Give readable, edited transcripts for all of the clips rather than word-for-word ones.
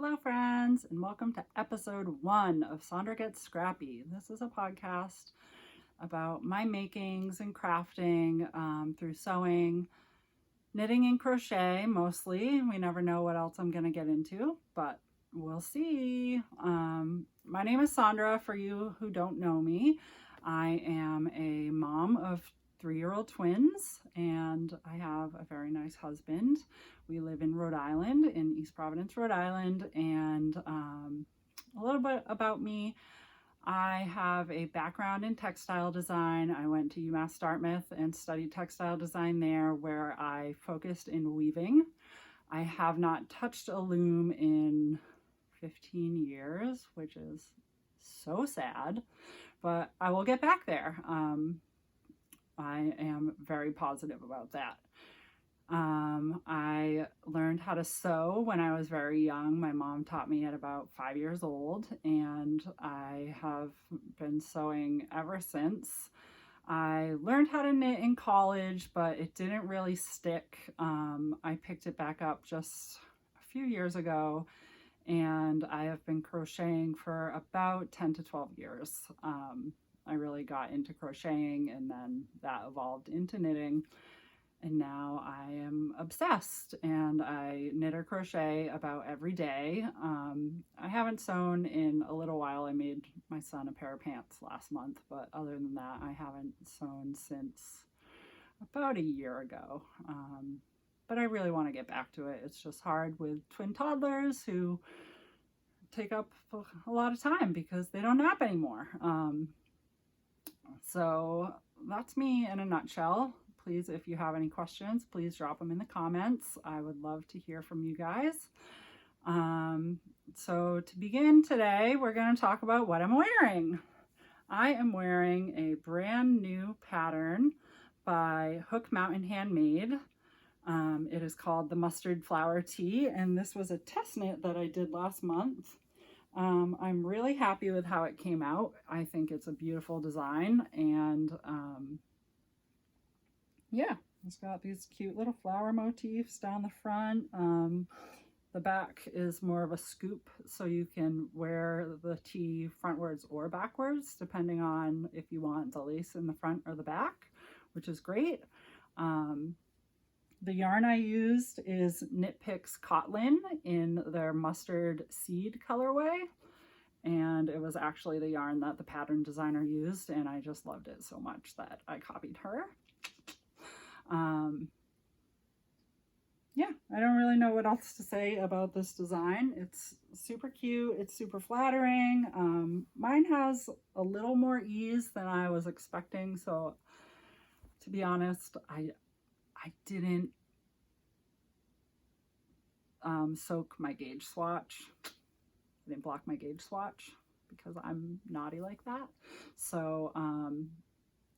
Hello friends, and welcome to episode 1 of Sondra Gets Scrappy. This is a podcast about my makings and crafting through sewing, knitting and crochet mostly. We never know what else I'm going to get into, but we'll see. My name is Sondra, for you who don't know me. I am a mom of 3-year-old twins, and I have a very nice husband. We live in Rhode Island, in East Providence, Rhode Island, and a little bit about me. I have a background in textile design. I went to UMass Dartmouth and studied textile design there, where I focused in weaving. I have not touched a loom in 15 years, which is so sad, but I will get back there. I am very positive about that. I learned how to sew when I was very young. My mom taught me at about 5 years old, and I have been sewing ever since. I learned how to knit in college, but it didn't really stick. I picked it back up just a few years ago, and I have been crocheting for about 10 to 12 years. I really got into crocheting, and then that evolved into knitting, and now I am obsessed, and I knit or crochet about every day. I haven't sewn in a little while. I made my son a pair of pants last month, but other than that, I haven't sewn since about a year ago. But I really want to get back to it. It's just hard with twin toddlers who take up a lot of time because they don't nap anymore. So that's me in a nutshell. Please, if you have any questions, please drop them in the comments. I would love to hear from you guys. So to begin today, we're going to talk about what I'm wearing. I am wearing a brand new pattern by Hook Mountain Handmade. It is called the Mustard Flower Tee, and this was a test knit that I did last month. I'm really happy with how it came out. I think it's a beautiful design, and yeah, it's got these cute little flower motifs down the front. The back is more of a scoop, so you can wear the tee frontwards or backwards, depending on if you want the lace in the front or the back, which is great. The yarn I used is KnitPicks CotLin in their mustard seed colorway, and it was actually the yarn that the pattern designer used, and I just loved it so much that I copied her. Yeah, I don't really know what else to say about this design. It's super cute, it's super flattering. Mine has a little more ease than I was expecting, so to be honest, I didn't soak my gauge swatch. I didn't block my gauge swatch because I'm naughty like that. So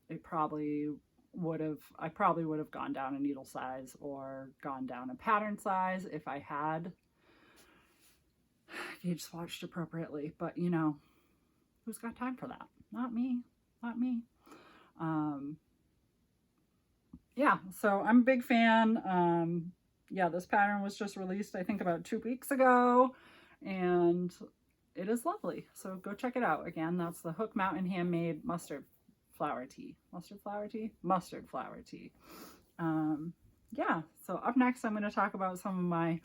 I probably would have gone down a needle size or gone down a pattern size if I had gauge swatched appropriately. But you know, who's got time for that? Not me, not me. Yeah, so I'm a big fan. Yeah, this pattern was just released, I think, about 2 weeks ago, and it is lovely. So go check it out. Again, that's the Hook Mountain Handmade Mustard Flower Tee. Mustard Flower Tee? Mustard Flower Tee. Yeah, so up next, I'm going to talk about some of my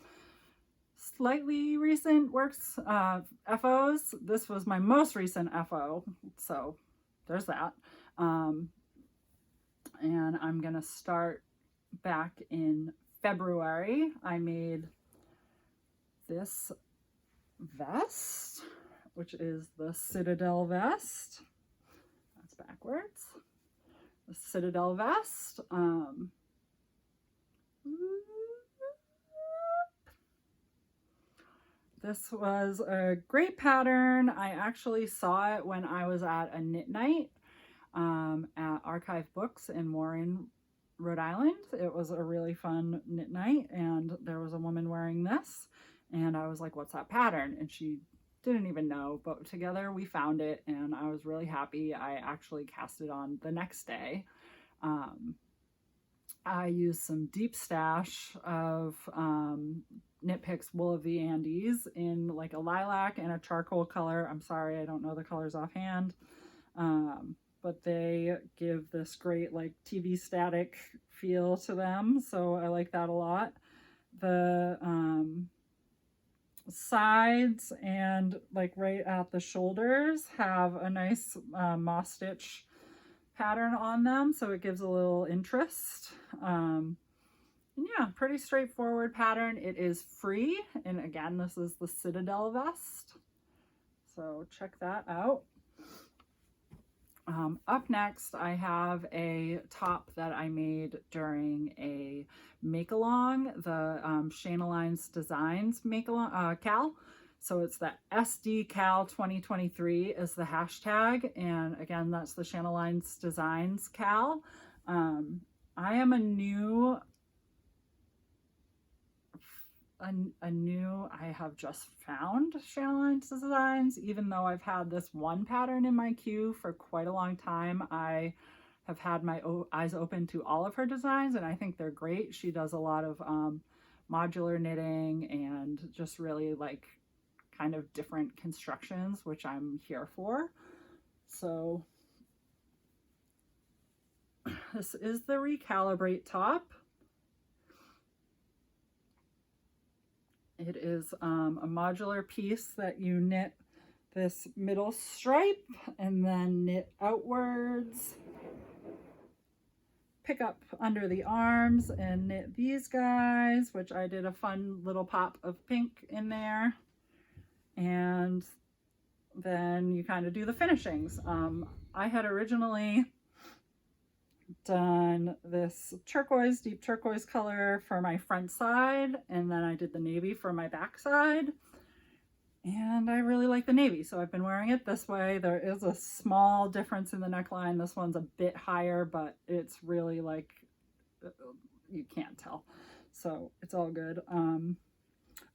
slightly recent works, FOs. This was my most recent FO, so there's that. And I'm going to start back in February. I made this vest, which is the Citadel Vest. That's backwards. The Citadel Vest. This was a great pattern. I actually saw it when I was at a knit night at Archive Books in Warren, Rhode Island. It was a really fun knit night, and there was a woman wearing this, and I was like, what's that pattern? And she didn't even know, but together we found it, and I was really happy. I actually cast it on the next day. I used some deep stash of KnitPicks Wool of the Andes in like a lilac and a charcoal color. I'm sorry, I don't know the colors offhand. But they give this great like TV static feel to them. So I like that a lot. The sides and like right at the shoulders have a nice moss stitch pattern on them, so it gives a little interest. Yeah, pretty straightforward pattern. It is free, and again, this is the Citadel Vest, so check that out. Up next, I have a top that I made during a make-along, the ShanaLines Designs make-along Cal. So it's the SD Cal 2023 is the hashtag, and again, that's the ShanaLines Designs Cal. I am I have just found ShanaLines Designs, even though I've had this one pattern in my queue for quite a long time. I have had my eyes open to all of her designs, and I think they're great. She does a lot of modular knitting and just really like kind of different constructions, which I'm here for. So this is the Recalibrate top. It is a modular piece that you knit this middle stripe and then knit outwards, pick up under the arms and knit these guys, which I did a fun little pop of pink in there. And then you kind of do the finishings. I had originally done this turquoise, deep turquoise color for my front side, and then I did the navy for my back side, and I really like the navy, so I've been wearing it this way. There is a small difference in the neckline. This one's a bit higher, but it's really like, you can't tell, so it's all good.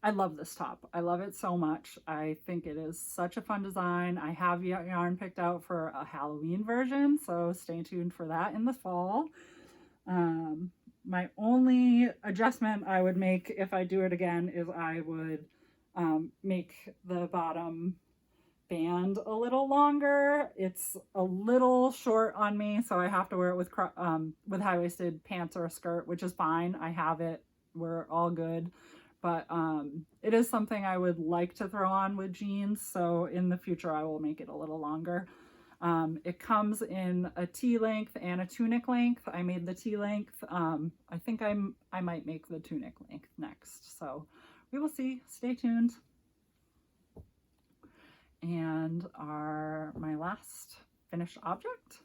I love this top. I love it so much. I think it is such a fun design. I have yarn picked out for a Halloween version, so stay tuned for that in the fall. My only adjustment I would make if I do it again is I would make the bottom band a little longer. It's a little short on me, so I have to wear it with high-waisted pants or a skirt, which is fine. I have it. We're all good. But it is something I would like to throw on with jeans, so in the future I will make it a little longer. It comes in a T-length and a tunic length. I made the T-length. I think I might make the tunic length next, so we will see. Stay tuned. And my last finished object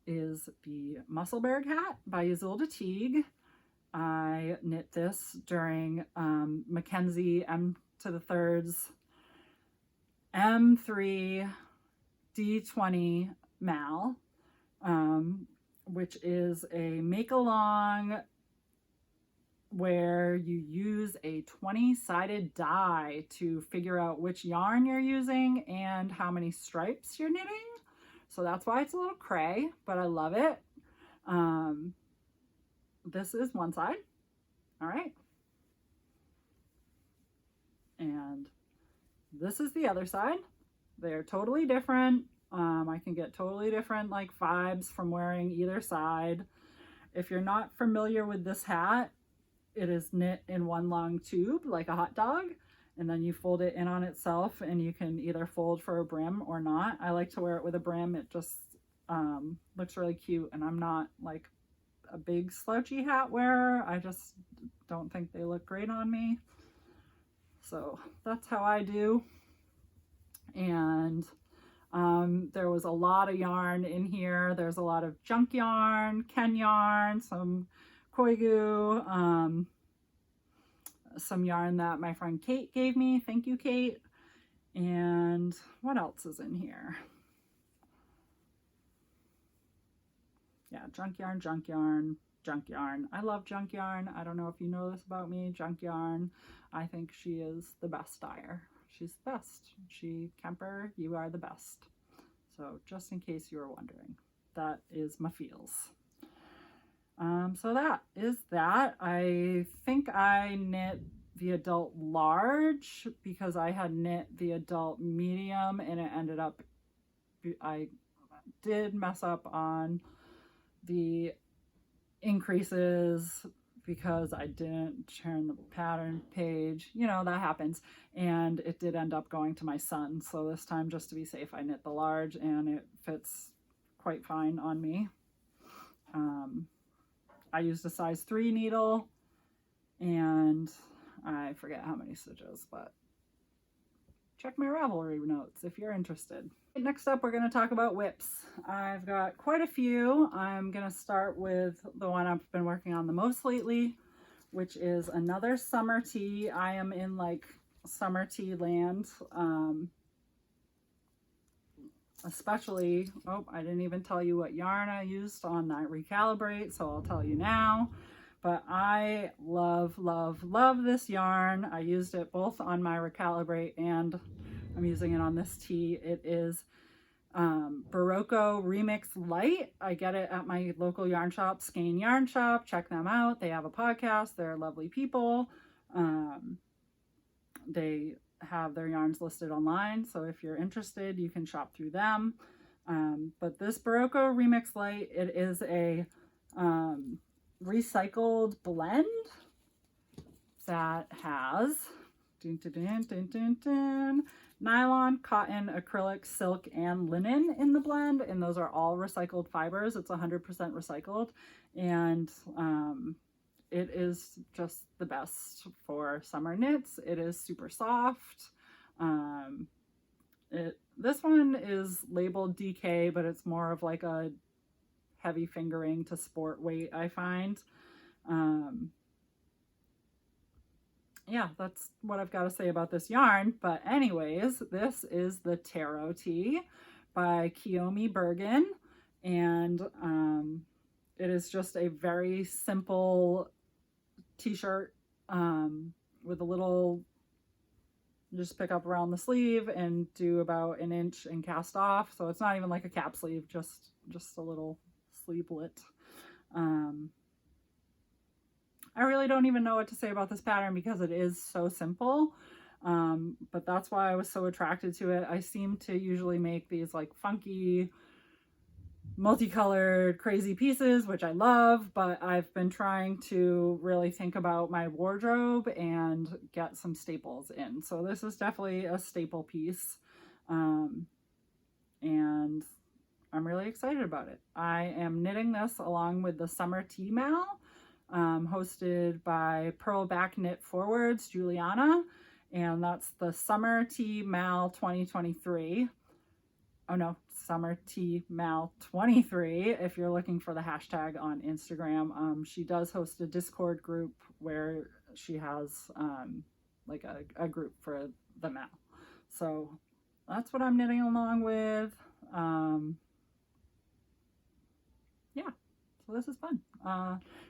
is the Musselburgh Hat by Ysolda Teague. I knit this during Mackenzie M3's M3 D20 Mal, which is a make-along where you use a 20-sided die to figure out which yarn you're using and how many stripes you're knitting. So that's why it's a little cray, but I love it. This is one side. All right. And this is the other side. They're totally different. I can get totally different like vibes from wearing either side. If you're not familiar with this hat, it is knit in one long tube like a hot dog, and then you fold it in on itself, and you can either fold for a brim or not. I like to wear it with a brim. It just looks really cute, and I'm not like a big slouchy hat wearer. I just don't think they look great on me. So that's how I do. And there was a lot of yarn in here. There's a lot of JunkYarn, KnitGraffiti, some Koigu, some yarn that my friend Kate gave me. Thank you, Kate. And what else is in here? Yeah, JunkYarn. I love JunkYarn. I don't know if you know this about me. JunkYarn, I think she is the best dyer. She's the best. Kemper, you are the best. So just in case you were wondering, that is my feels. So that is that. I think I knit the adult large because I had knit the adult medium, and it ended up, I did mess up on the increases because I didn't turn the pattern page. You know, that happens. And it did end up going to my son. So this time, just to be safe, I knit the large, and it fits quite fine on me. I used a size 3 needle, and I forget how many stitches, but check my Ravelry notes if you're interested. Next up, we're going to talk about WIPs. I've got quite a few. I'm going to start with the one I've been working on the most lately, which is another summer tee. I am in like summer tee land. Especially, oh, I didn't even tell you what yarn I used on that Recalibrate, so I'll tell you now. But I love, love, love this yarn. I used it both on my Recalibrate and I'm using it on this tee. It is Berroco Remix Light. I get it at my local yarn shop, Skein Yarn Shop. Check them out. They have a podcast. They're lovely people. They have their yarns listed online, so if you're interested, you can shop through them. But this Berroco Remix Light, it is a recycled blend that has nylon, cotton, acrylic, silk, and linen in the blend, and those are all recycled fibers. It's 100% recycled, and it is just the best for summer knits. It is super soft. This one is labeled DK, but it's more of like a heavy fingering to sport weight, I find. Yeah, that's what I've got to say about this yarn. But anyways, this is the Taro tee by Kiyomi Burgin, and it is just a very simple t-shirt with a little, just pick up around the sleeve and do about an inch and cast off. So it's not even like a cap sleeve, just a little sleevelet. I really don't even know what to say about this pattern because it is so simple. But that's why I was so attracted to it. I seem to usually make these like funky, multicolored, crazy pieces, which I love, but I've been trying to really think about my wardrobe and get some staples in. So this is definitely a staple piece. And I'm really excited about it. I am knitting this along with the Summer Tea Mal, hosted by Purl Back Knit Forwards, Juliana, and that's the Summer Tea Mal 2023. Oh no, Summer Tea Mal 23 if you're looking for the hashtag on Instagram. She does host a Discord group where she has like a group for the Mal. So that's what I'm knitting along with. Yeah, so this is fun.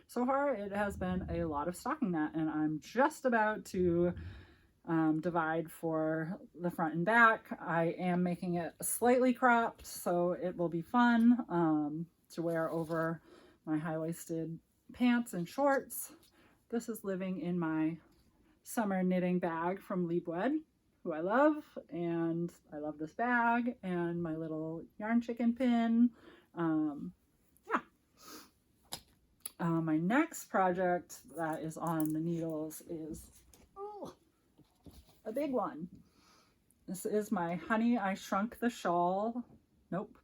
So far it has been a lot of stocking that, and I'm just about to divide for the front and back. I am making it slightly cropped, so it will be fun to wear over my high-waisted pants and shorts. This is living in my summer knitting bag from Liebwed, who I love, and I love this bag and my little yarn chicken pin. My next project that is on the needles is a big one. This is my Honey, I Shrunk the Shawl. Nope.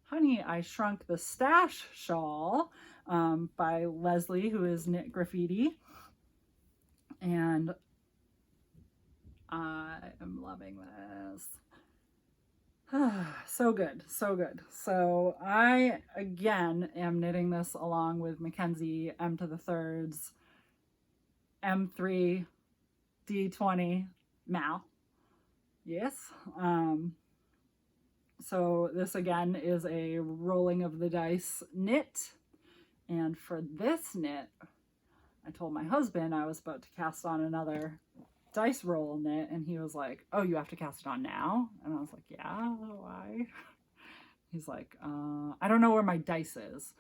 Honey, I Shrunk the Stash shawl by Leslie, who is KnitGraffiti. And I am loving this. So good, so good. So I, again, am knitting this along with Mackenzie M to the Thirds M3 D20 Mal. Yes. So this again is a rolling of the dice knit. And for this knit, I told my husband I was about to cast on another dice roll knit, and he was like, oh, you have to cast it on now? And I was like, yeah, why? He's like, I don't know where my dice is.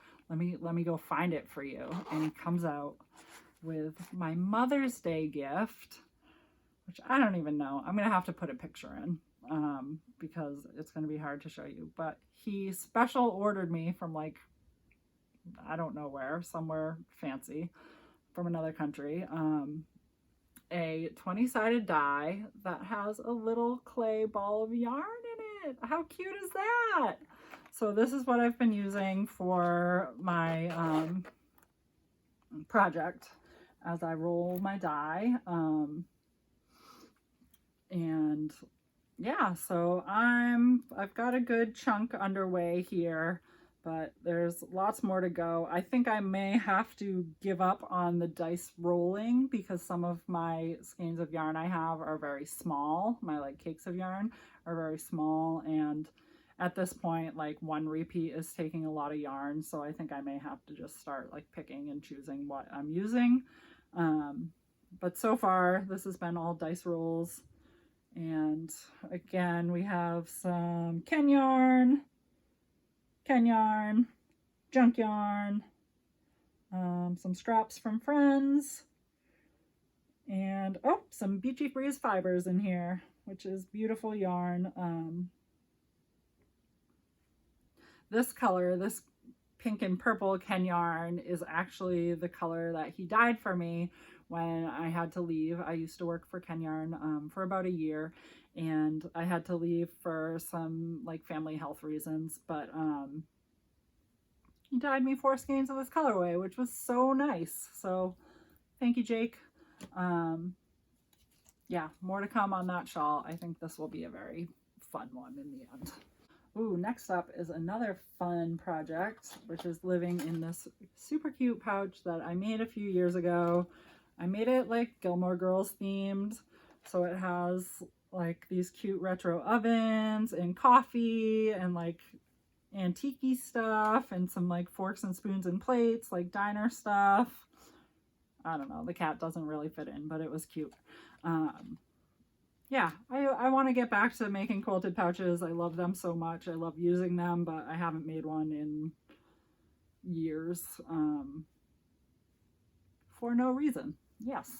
let me go find it for you. And he comes out with my Mother's Day gift, which I don't even know. I'm going to have to put a picture in because it's going to be hard to show you. But he special ordered me from like, I don't know where, somewhere fancy from another country, a 20-sided die that has a little clay ball of yarn in it. How cute is that? So this is what I've been using for my project as I roll my die. And yeah, so I've got a good chunk underway here, but there's lots more to go. I think I may have to give up on the dice rolling because some of my skeins of yarn I have are very small. My like cakes of yarn are very small, and at this point, like one repeat is taking a lot of yarn, so I think I may have to just start like picking and choosing what I'm using. But so far, this has been all dice rolls. And again, we have some KnitYarn, JunkYarn, some scraps from friends, and oh, some Beachy Breeze fibers in here, which is beautiful yarn. This color, this pink and purple KnitYarn, is actually the color that he dyed for me when I had to leave. I used to work for KnitYarn for about a year, and I had to leave for some like family health reasons, but he dyed me 4 skeins of this colorway, which was so nice. So thank you, Jake. Yeah, more to come on that shawl. I think this will be a very fun one in the end. Ooh, next up is another fun project, which is living in this super cute pouch that I made a few years ago. I made it like Gilmore Girls themed. So it has like these cute retro ovens and coffee and like antique-y stuff and some like forks and spoons and plates, like diner stuff. I don't know, the cat doesn't really fit in, but it was cute. Yeah, I want to get back to making quilted pouches. I love them so much. I love using them, but I haven't made one in years for no reason. Yes.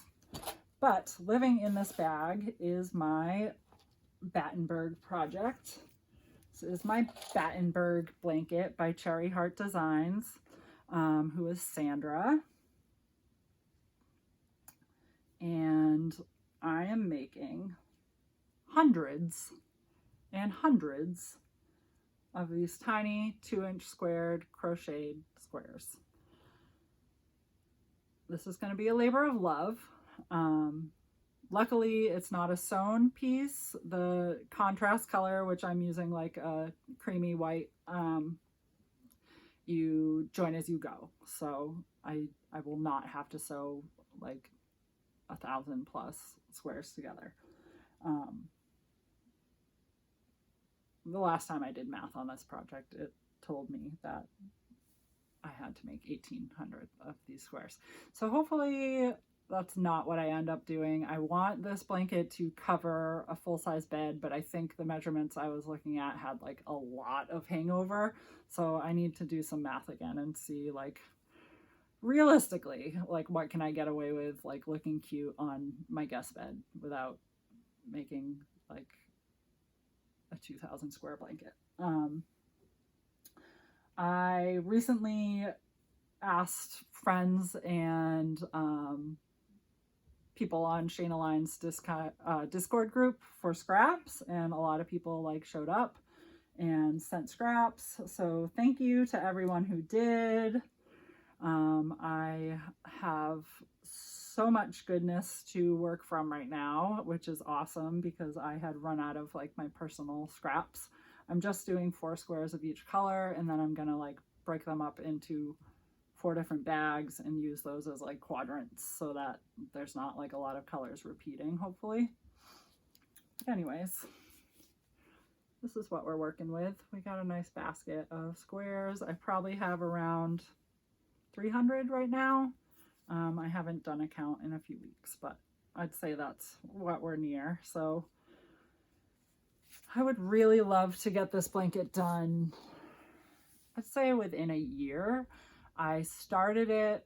But living in this bag is my Battenberg project. This is my Battenberg blanket by Cherry Heart Designs, who is Sandra. And I am making hundreds and hundreds of these tiny 2-inch squared crocheted squares. This is going to be a labor of love. Luckily, it's not a sewn piece. The contrast color, which I'm using like a creamy white, you join as you go. So I will not have to sew like 1,000+ squares together. The last time I did math on this project, it told me that I had to make 1,800 of these squares. So hopefully that's not what I end up doing. I want this blanket to cover a full-size bed, but I think the measurements I was looking at had like a lot of hangover. So I need to do some math again and see like realistically, like what can I get away with like looking cute on my guest bed without making like a 2,000 square blanket. I recently asked friends and people on ShanaLines Discord group for scraps, and a lot of people like showed up and sent scraps. So thank you to everyone who did. I have so much goodness to work from right now, which is awesome because I had run out of like my personal scraps. I'm just doing 4 squares of each color, and then I'm gonna like break them up into 4 different bags and use those as like quadrants so that there's not like a lot of colors repeating, hopefully. Anyways, this is what we're working with. We got a nice basket of squares. I probably have around 300 right now. I haven't done a count in a few weeks, but I'd say that's what we're near. So I would really love to get this blanket done, I'd say within a year. I started it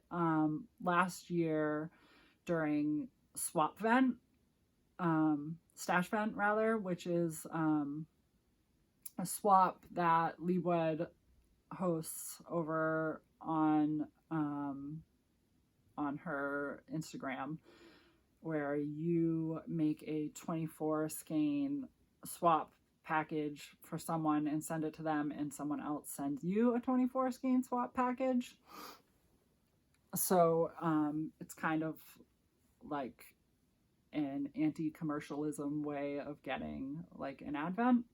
last year during Swap Vent, Stash Vent rather, which is a swap that Leewed hosts over on her Instagram, where you make a 24 skein swap package for someone and send it to them, and someone else sends you a 24 skein swap package. So it's kind of like an anti-commercialism way of getting like an advent.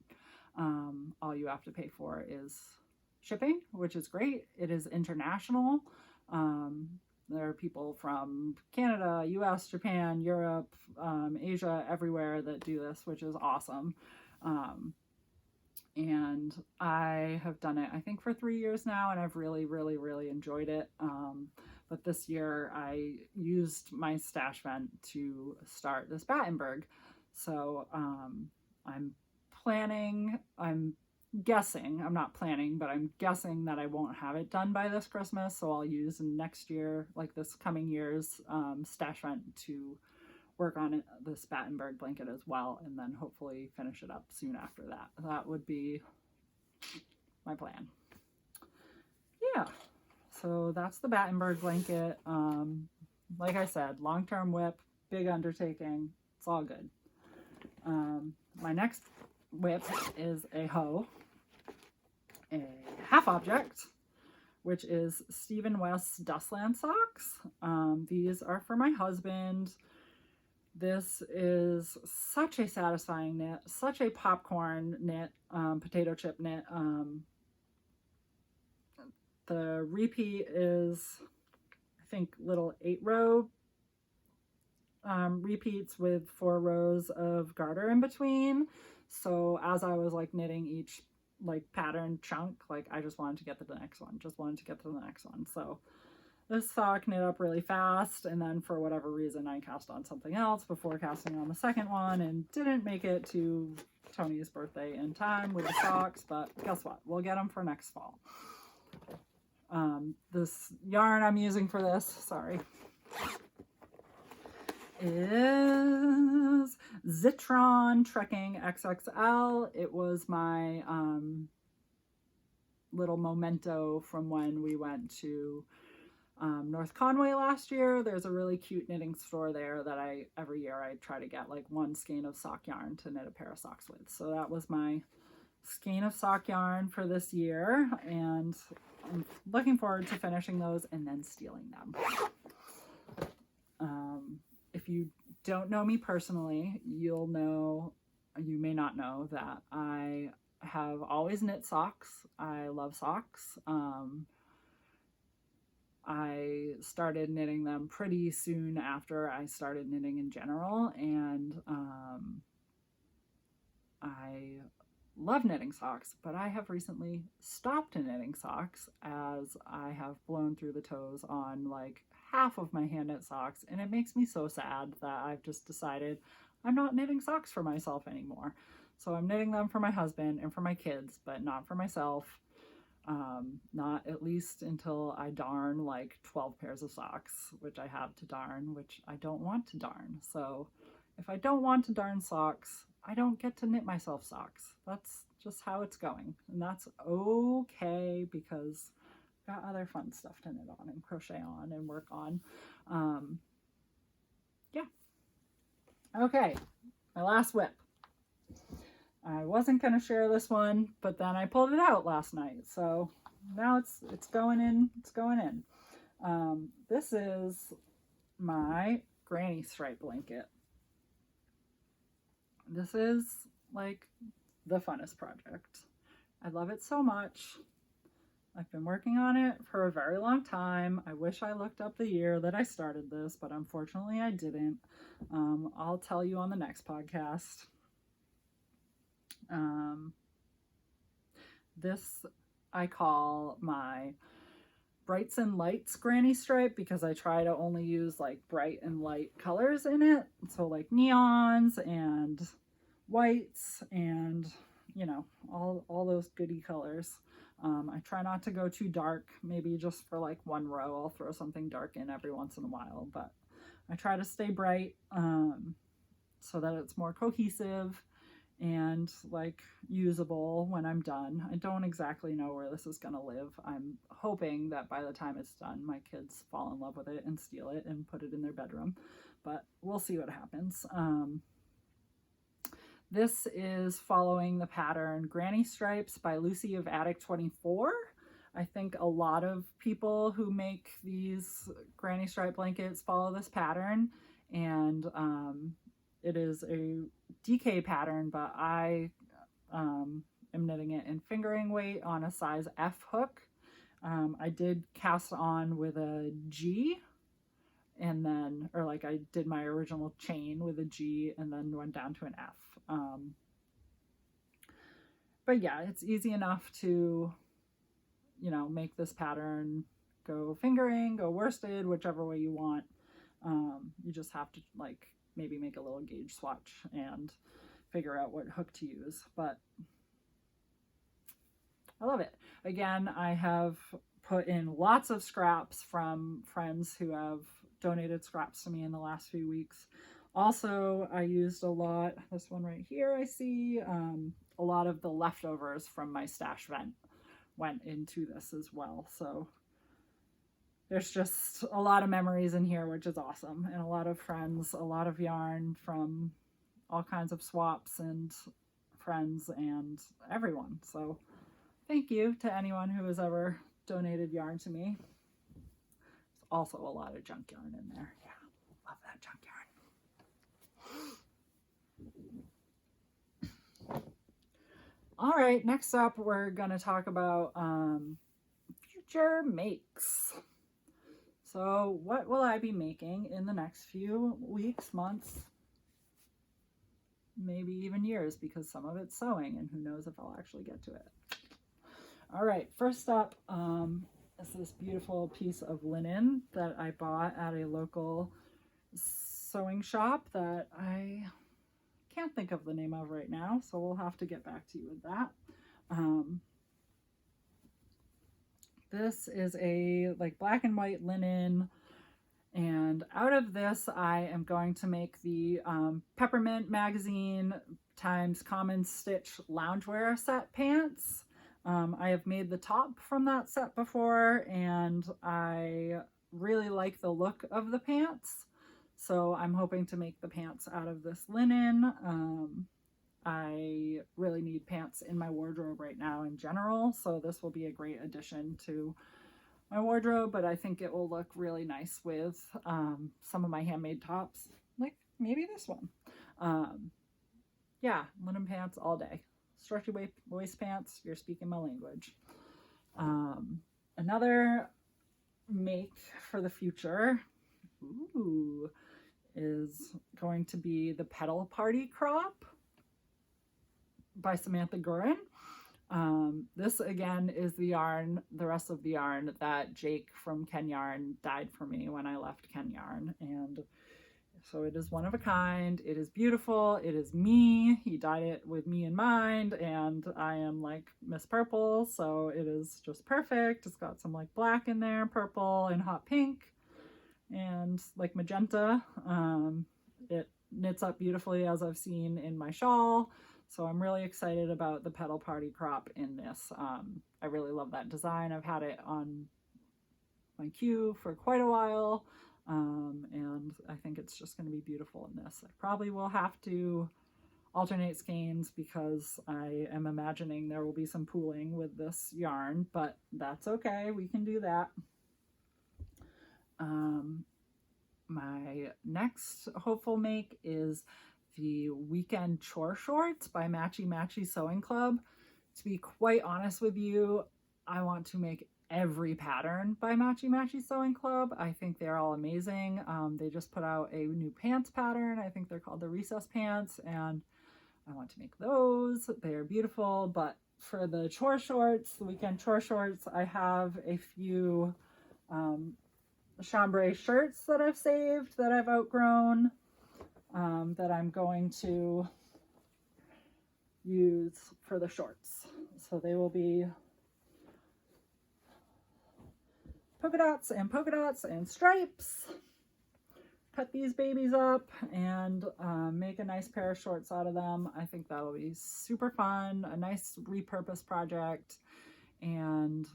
All you have to pay for is shipping, which is great. It is international. There are people from Canada, US, Japan, Europe, Asia, everywhere that do this, which is awesome. And I have done it, I think, for 3 years now, and I've really, really, really enjoyed it. But this year I used my stash vent to start this Battenberg. So I'm guessing, I'm not planning, but I'm guessing that I won't have it done by this Christmas. So I'll use next year, like this coming year's stash vent to work on it, this Battenberg blanket as well, and then hopefully finish it up soon after that. That would be my plan. Yeah, so that's the Battenberg blanket. Like I said, long-term WIP, big undertaking, it's all good. My next WIP is a hoe, a half object, which is Stephen West's Dustland socks. These are for my husband. This is such a satisfying knit, such a popcorn knit, potato chip knit. The repeat is, I think, little 8-row repeats with 4 rows of garter in between. So as I was like knitting each like pattern chunk, like I just wanted to get to the next one, So this sock knit up really fast, and then for whatever reason I cast on something else before casting on the second one and didn't make it to Tony's birthday in time with the socks, but guess what? We'll get them for next fall. This yarn I'm using for this, sorry, is Zitron Trekking XXL. It was my little memento from when we went to North Conway last year. There's a really cute knitting store there that every year I try to get like 1 skein of sock yarn to knit a pair of socks with. So that was my skein of sock yarn for this year, and I'm looking forward to finishing those and then stealing them. If you don't know me personally, you may not know that I have always knit socks. I love socks. I started knitting them pretty soon after I started knitting in general, and I love knitting socks, but I have recently stopped knitting socks as I have blown through the toes on like half of my hand knit socks, and it makes me so sad that I've just decided I'm not knitting socks for myself anymore. So I'm knitting them for my husband and for my kids, but not for myself. Not at least until I darn like 12 pairs of socks, which I have to darn, which I don't want to darn. So if I don't want to darn socks, I don't get to knit myself socks. That's just how it's going. And that's okay, because I've got other fun stuff to knit on and crochet on and work on. Yeah. Okay, my last WIP. I wasn't going to share this one, but then I pulled it out last night. So now it's going in. It's going in. This is my granny stripe blanket. This is like the funnest project. I love it so much. I've been working on it for a very long time. I wish I looked up the year that I started this, but unfortunately I didn't. I'll tell you on the next podcast. This I call my brights and lights granny stripe, because I try to only use like bright and light colors in it. So like neons and whites and, you know, all those goody colors. I try not to go too dark, maybe just for like one row, I'll throw something dark in every once in a while, but I try to stay bright so that it's more cohesive and like usable when I'm done. I don't exactly know where this is going to live. I'm hoping that by the time it's done, my kids fall in love with it and steal it and put it in their bedroom, but we'll see what happens. This is following the pattern Granny Stripes by Lucy of Attic 24. I think a lot of people who make these granny stripe blankets follow this pattern, and it is a DK pattern, but I am knitting it in fingering weight on a size F hook. I did cast on with a G, and then, or like I did my original chain with a G and then went down to an F. But yeah, it's easy enough to, you know, make this pattern go fingering, go worsted, whichever way you want. You just have to like maybe make a little gauge swatch and figure out what hook to use, but I love it. Again, I have put in lots of scraps from friends who have donated scraps to me in the last few weeks. Also, I used a lot, this one right here I see, a lot of the leftovers from my stash vent went into this as well. So there's just a lot of memories in here, which is awesome. And a lot of friends, a lot of yarn from all kinds of swaps and friends and everyone. So thank you to anyone who has ever donated yarn to me. There's also a lot of junk yarn in there. Yeah, love that junk yarn. All right, next up, we're going to talk about future makes. So what will I be making in the next few weeks, months, maybe even years, because some of it's sewing and who knows if I'll actually get to it. All right, first up is this beautiful piece of linen that I bought at a local sewing shop that I can't think of the name of right now, so we'll have to get back to you with that. This is a like black and white linen, and out of this I am going to make the Peppermint magazine times Common Stitch loungewear set pants. I have made the top from that set before, and I really like the look of the pants. So I'm hoping to make the pants out of this linen. I really need pants in my wardrobe right now in general, so this will be a great addition to my wardrobe, but I think it will look really nice with some of my handmade tops, like maybe this one. Yeah, linen pants all day. Stretchy waist pants, you're speaking my language. Another make for the future, ooh, is going to be the Petal Party Crop by Samantha Guerin. This again is the yarn, the rest of the yarn that Jake from KnitYarn dyed for me when I left KnitYarn, and so it is one of a kind. It is beautiful. It is me. He dyed it with me in mind, and I am like Miss Purple, so it is just perfect. It's got some like black in there, purple and hot pink, and like magenta. It knits up beautifully, as I've seen in my shawl. So I'm really excited about the Petal Party Crop in this. I really love that design. I've had it on my queue for quite a while, and I think it's just going to be beautiful in this. I probably will have to alternate skeins because I am imagining there will be some pooling with this yarn, but that's okay. We can do that. My next hopeful make is the Weekend Chore Shorts by Matchy Sewing Club. To be quite honest with you, I want to make every pattern by Matchy Sewing Club. I think they're all amazing. They just put out a new pants pattern. I think they're called the Recess Pants, and I want to make those. They're beautiful, but for the chore shorts, the Weekend Chore Shorts, I have a few chambray shirts that I've saved that I've outgrown, that I'm going to use for the shorts. So they will be polka dots and stripes. Cut these babies up and make a nice pair of shorts out of them. I think that'll be super fun, a nice repurpose project, and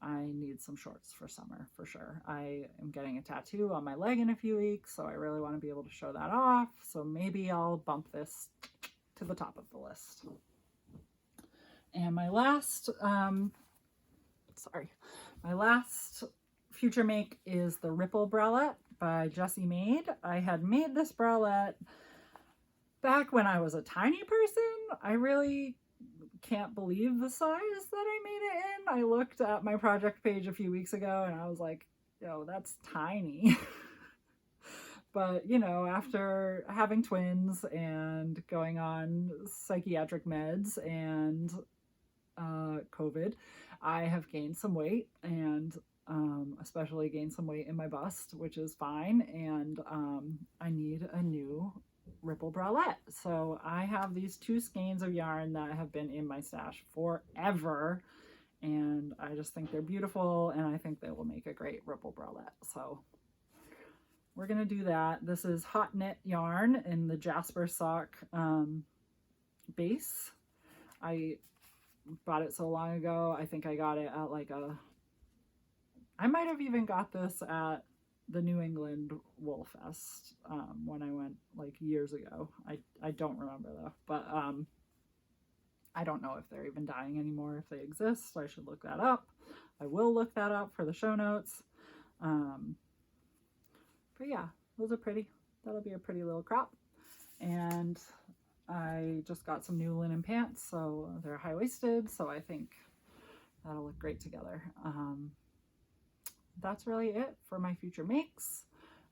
I need some shorts for summer for sure. I am getting a tattoo on my leg in a few weeks, so I really want to be able to show that off. So maybe I'll bump this to the top of the list. And my last, my last future make is the Ripple Bralette by Jessie Maed. I had made this bralette back when I was a tiny person. I really can't believe the size that I made it in. I looked at my project page a few weeks ago and I was like, yo, that's tiny. But, you know, after having twins and going on psychiatric meds and COVID, I have gained some weight, and especially gained some weight in my bust, which is fine. And I need a new Ripple Bralette. So I have these 2 skeins of yarn that have been in my stash forever, and I just think they're beautiful, and I think they will make a great Ripple Bralette. So we're gonna do that. This is hot knit yarn in the Jasper sock base. I bought it so long ago. I think I got it at like I might have even got this at the New England Wool Fest when I went like years ago. I don't remember though, but I don't know if they're even dying anymore, if they exist. I should look that up. I will look that up for the show notes. But yeah, those are pretty. That'll be a pretty little crop. And I just got some new linen pants, so they're high-waisted, so I think that'll look great together. That's really it for my future makes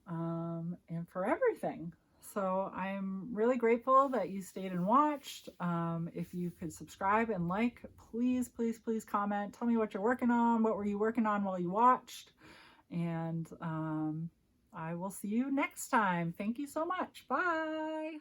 and for everything. So I'm really grateful that you stayed and watched. If you could subscribe and like, please, please, please comment. Tell me what you're working on. What were you working on while you watched? And I will see you next time. Thank you so much. Bye.